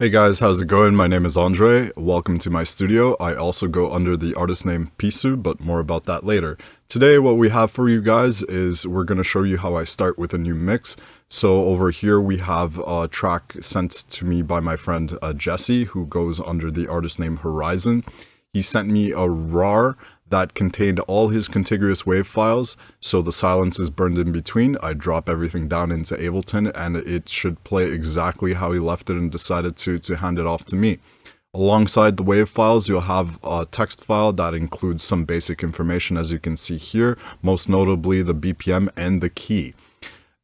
Hey guys, how's it going? My name is Andre. Welcome to my studio. I also go under the artist name Pisu, but more about that later. Today, what we have for you guys is we're going to show you how I start with a new mix. So over here, we have a track sent to me by my friend Jesse, who goes under the artist name Horizon. He sent me a RAR that contained all his contiguous wave files, so the silence is burned in between. I drop everything down into Ableton, and it should play exactly how he left it and decided to hand it off to me. Alongside the wave files, you'll have a text file that includes some basic information, as you can see here, most notably the BPM and the key.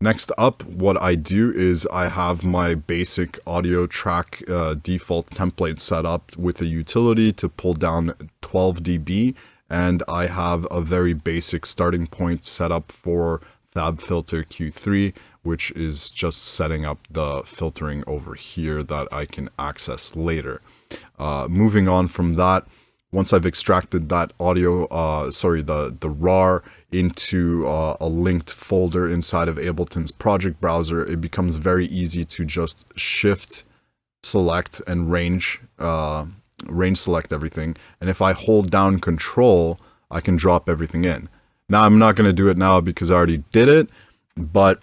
Next up, what I do is I have my basic audio track default template set up with a utility to pull down 12 dB, and I have a very basic starting point set up for FabFilter Q3, which is just setting up the filtering over here that I can access later. Moving on from that, once I've extracted that audio, the RAR into a linked folder inside of Ableton's project browser, it becomes very easy to just shift, select, and range select everything. And if I hold down Control, I can drop everything in. Now, I'm not going to do it now because I already did it, but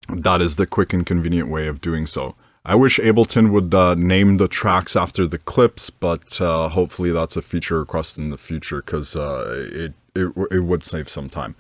that is the quick and convenient way of doing so. I wish Ableton would name the tracks after the clips, but hopefully that's a feature request in the future, because it would save some time.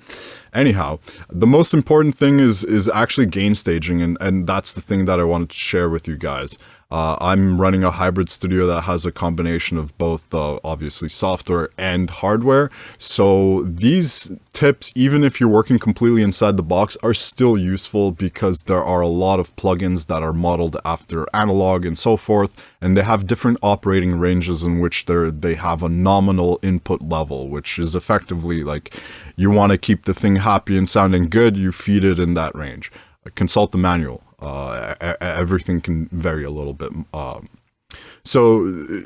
Anyhow, the most important thing is actually gain staging, and that's the thing that I wanted to share with you guys. I'm running a hybrid studio that has a combination of both, obviously, software and hardware. So these tips, even if you're working completely inside the box, are still useful because there are a lot of plugins that are modeled after analog and so forth, and they have different operating ranges in which they have a nominal input level, which is effectively like you want to keep the thing happy and sounding good, you feed it in that range. Consult the manual. Everything can vary a little bit. So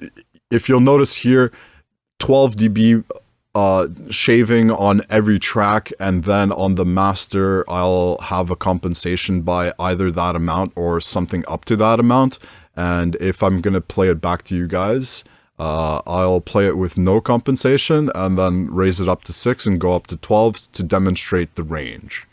if you'll notice here, 12 dB shaving on every track, and then on the master, I'll have a compensation by either that amount or something up to that amount. And if I'm going to play it back to you guys, I'll play it with no compensation and then raise it up to 6 and go up to 12 to demonstrate the range.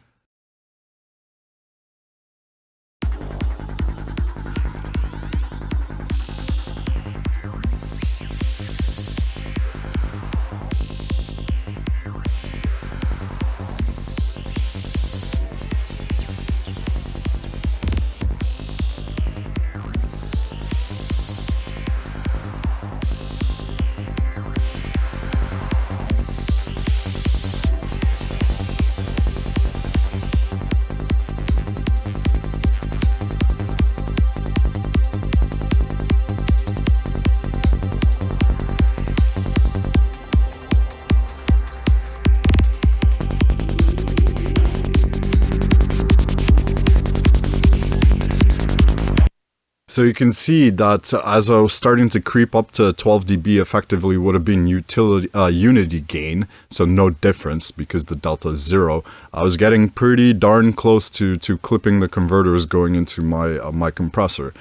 So you can see that as I was starting to creep up to 12 dB, effectively would have been unity gain, so no difference because the delta is 0. I was getting pretty darn close to clipping the converters going into my compressor.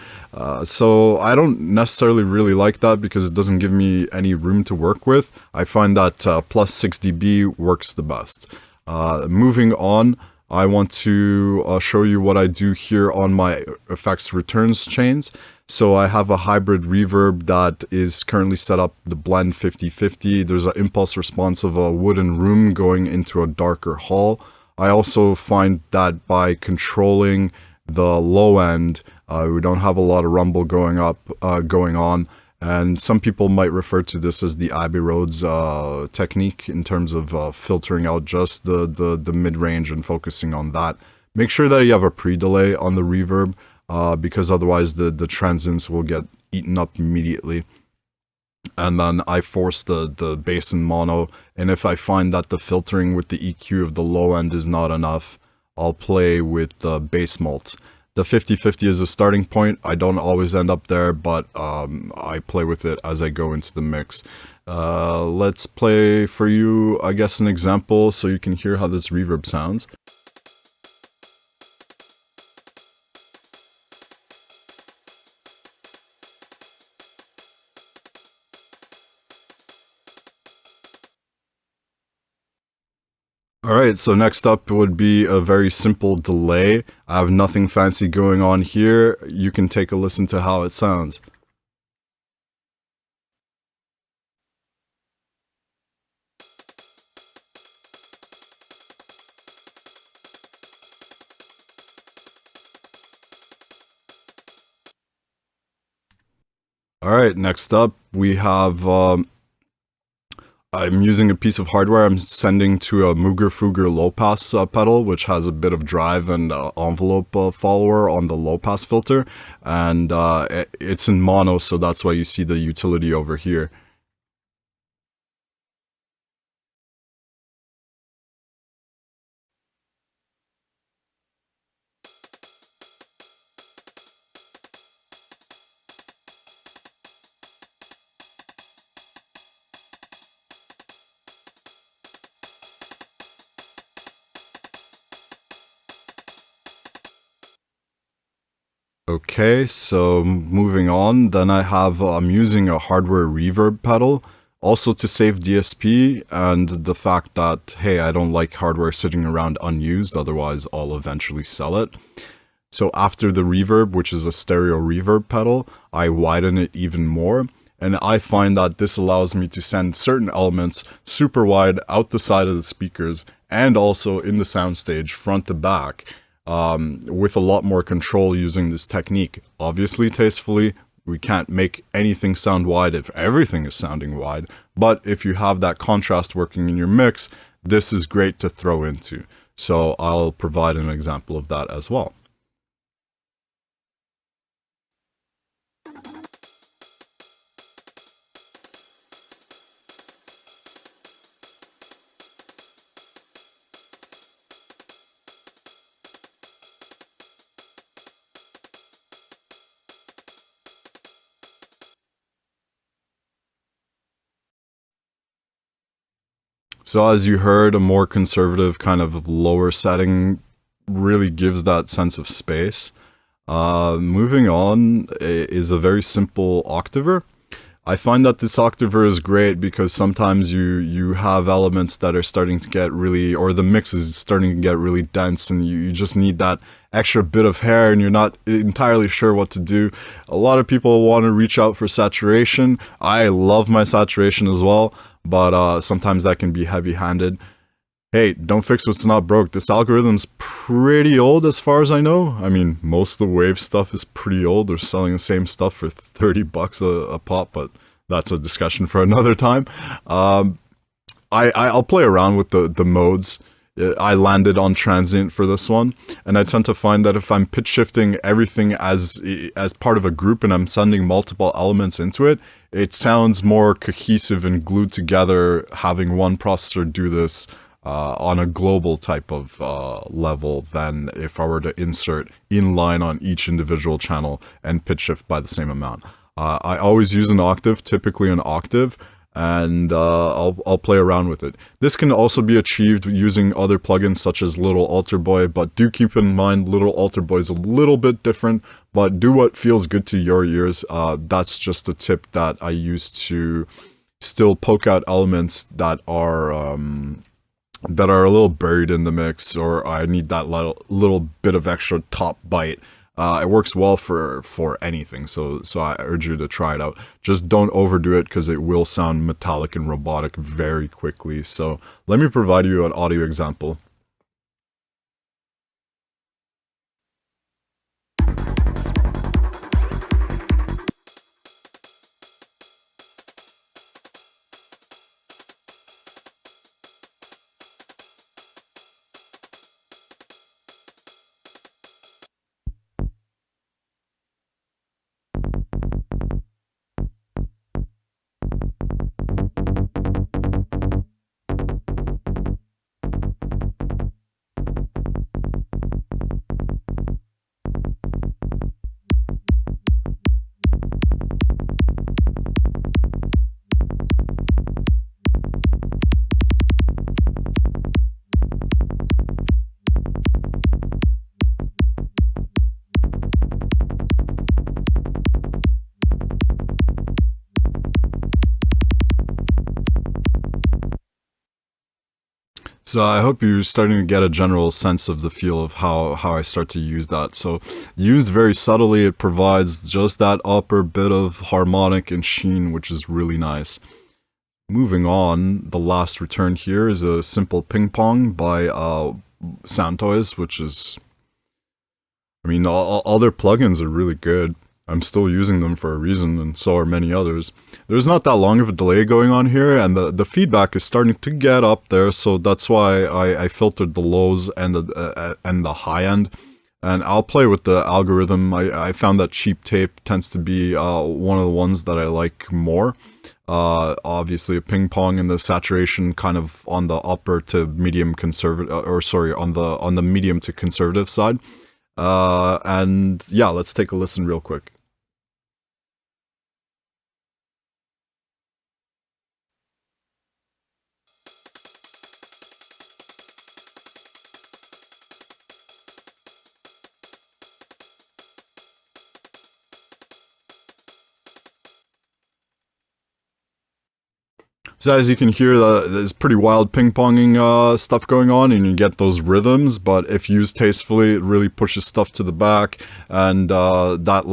So I don't necessarily really like that because it doesn't give me any room to work with. I find that plus 6 dB works the best. Moving on, I want to show you what I do here on my effects returns chains. So I have a hybrid reverb that is currently set up the blend 50-50. There's an impulse response of a wooden room going into a darker hall. I also find that by controlling the low end, we don't have a lot of rumble going on. And some people might refer to this as the Abbey Roads technique in terms of filtering out just the mid-range and focusing on that. Make sure that you have a pre-delay on the reverb because otherwise the transients will get eaten up immediately. And then I force the bass in mono, and if I find that the filtering with the EQ of the low end is not enough, I'll play with the bass mult. The 50-50 is a starting point. I don't always end up there, but I play with it as I go into the mix. Let's play for you, I guess, an example so you can hear how this reverb sounds. All right, so next up would be a very simple delay. I have nothing fancy going on here. You can take a listen to how it sounds. All right, next up we have I'm using a piece of hardware I'm sending to a Mooger Fooger low pass pedal, which has a bit of drive and envelope follower on the low pass filter, and it's in mono, so that's why you see the utility over here. Okay, so moving on, then I have, I'm using a hardware reverb pedal, also to save DSP, and the fact that, hey, I don't like hardware sitting around unused, otherwise I'll eventually sell it. So after the reverb, which is a stereo reverb pedal, I widen it even more, and I find that this allows me to send certain elements super wide out the side of the speakers, and also in the soundstage, front to back, with a lot more control using this technique. Obviously, tastefully, we can't make anything sound wide if everything is sounding wide, but if you have that contrast working in your mix, this is great to throw into. So I'll provide an example of that as well. So as you heard, a more conservative kind of lower setting really gives that sense of space. Moving on is a very simple octaver. I find that this octaver is great because sometimes you have elements that are starting to get really, or the mix is starting to get really dense, and you just need that extra bit of hair and you're not entirely sure what to do. A lot of people want to reach out for saturation. I love my saturation as well, but sometimes that can be heavy-handed. Hey, don't fix what's not broke. This algorithm's pretty old as far as I know. I mean, most of the Wave stuff is pretty old. They're selling the same stuff for 30 bucks a pop, but that's a discussion for another time. I'll play around with the modes. I landed on transient for this one, and I tend to find that if I'm pitch shifting everything as part of a group and I'm sending multiple elements into it, it sounds more cohesive and glued together having one processor do this on a global type of level than if I were to insert inline on each individual channel and pitch shift by the same amount. I always use an octave, typically an octave, and I'll play around with it. This can also be achieved using other plugins such as Little Alter Boy, but do keep in mind Little Alter Boy is a little bit different, but do what feels good to your ears. That's just a tip that I use to still poke out elements that are a little buried in the mix, or I need that little bit of extra top bite. It works well for anything, so I urge you to try it out. Just don't overdo it because it will sound metallic and robotic very quickly. So let me provide you an audio example. So I hope you're starting to get a general sense of the feel of how I start to use that. So used very subtly, it provides just that upper bit of harmonic and sheen, which is really nice. Moving on, the last return here is a simple ping pong by Sound Toys, which is, I mean, all their plugins are really good. I'm still using them for a reason, and so are many others. There's not that long of a delay going on here, and the feedback is starting to get up there, so that's why I filtered the lows and the high end. And I'll play with the algorithm. I found that cheap tape tends to be one of the ones that I like more. Obviously a ping pong and the saturation kind of on the upper to medium conservative, on the medium to conservative side. And yeah, let's take a listen real quick. So as you can hear, there's pretty wild ping-ponging stuff going on, and you get those rhythms, but if used tastefully, it really pushes stuff to the back, and that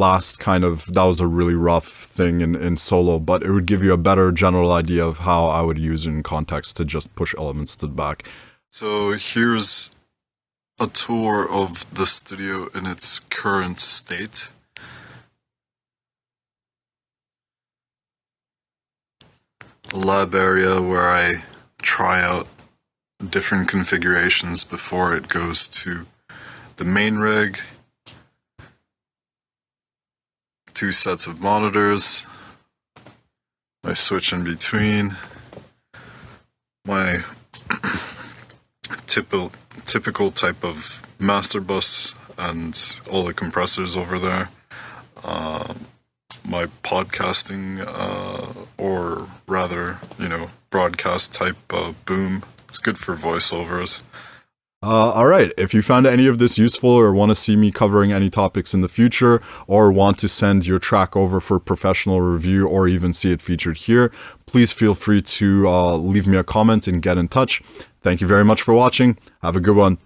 was a really rough thing in solo, but it would give you a better general idea of how I would use it in context to just push elements to the back. So here's a tour of the studio in its current state. Lab area where I try out different configurations before it goes to the main rig. 2 sets of monitors. I switch in between. My typical type of master bus and all the compressors over there. My podcasting, or rather, broadcast type boom. It's good for voiceovers. Alright, if you found any of this useful or want to see me covering any topics in the future, or want to send your track over for professional review or even see it featured here, please feel free to leave me a comment and get in touch. Thank you very much for watching. Have a good one.